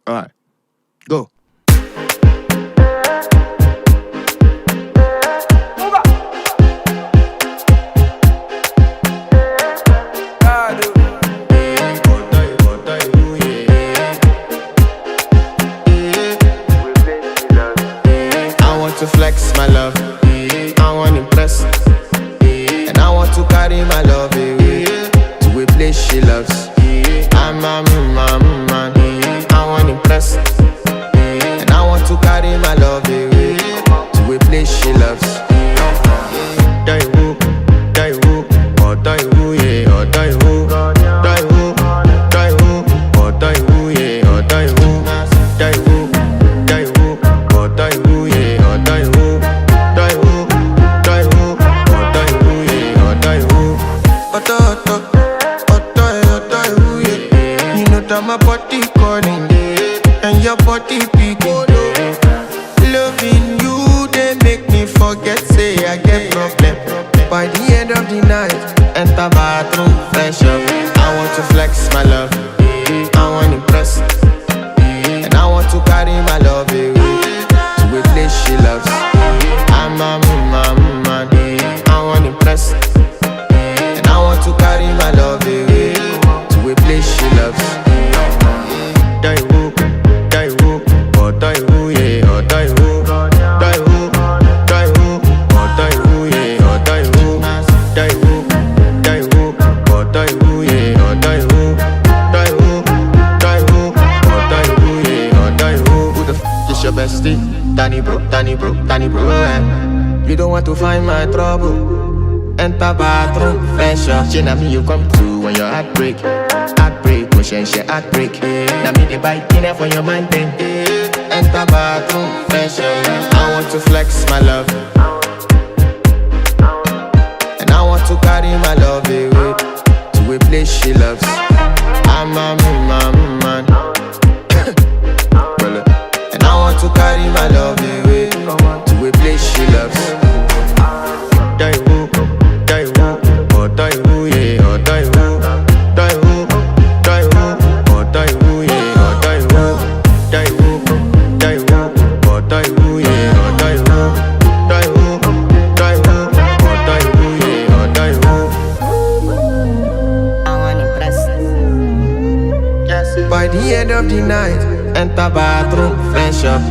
Alright, go. I want to flex my love, I want to impress, and I want to carry my love away to a place she loves. I'm a man, I want to impress, and I want to carry my love away to a place she loves. Die woo, oh die woo, yeah, oh die woo, die woo, oh die woo, yeah, oh die woo, die woo, oh die woo, yeah, oh die woo, oh die woo, yeah, oh die woo. Die woo, yeah. You know that my body calling, and your body beating. Loving you, they make me forget, say I get problem. By the end of the night, enter bathroom, fresh up. I want to flex my love, I want to impress, and I want to carry my love away to a place she loves. I'm a man, I want to impress, and I want to carry my love away to a place she loves. Die woo, oh die woo, yeah, oh die woo, oh die woo, yeah, oh die woo, oh die woo, yeah, oh die woo, oh die woo, yeah, oh die woo. Who the is your bestie? Danny bro, You don't want to find my trouble. Enter bathroom, fresh up. She na me you come to when your heartbreak, motion she heartbreak. Na me the bite dinner for your mind then. Enter bathroom, fresh up. I want to flex my love, and I want to carry my love away to a place she loves. I'm a man, and I want to carry my love away to a place she loves. Die woo, oh die woo, yeah, oh die woo, oh die woo, yeah, oh die woo, oh die woo, yeah, oh die woo, oh die woo, yeah, oh die woo. I want to impress. Yes. By the end of the night, enter bathroom, fresh up.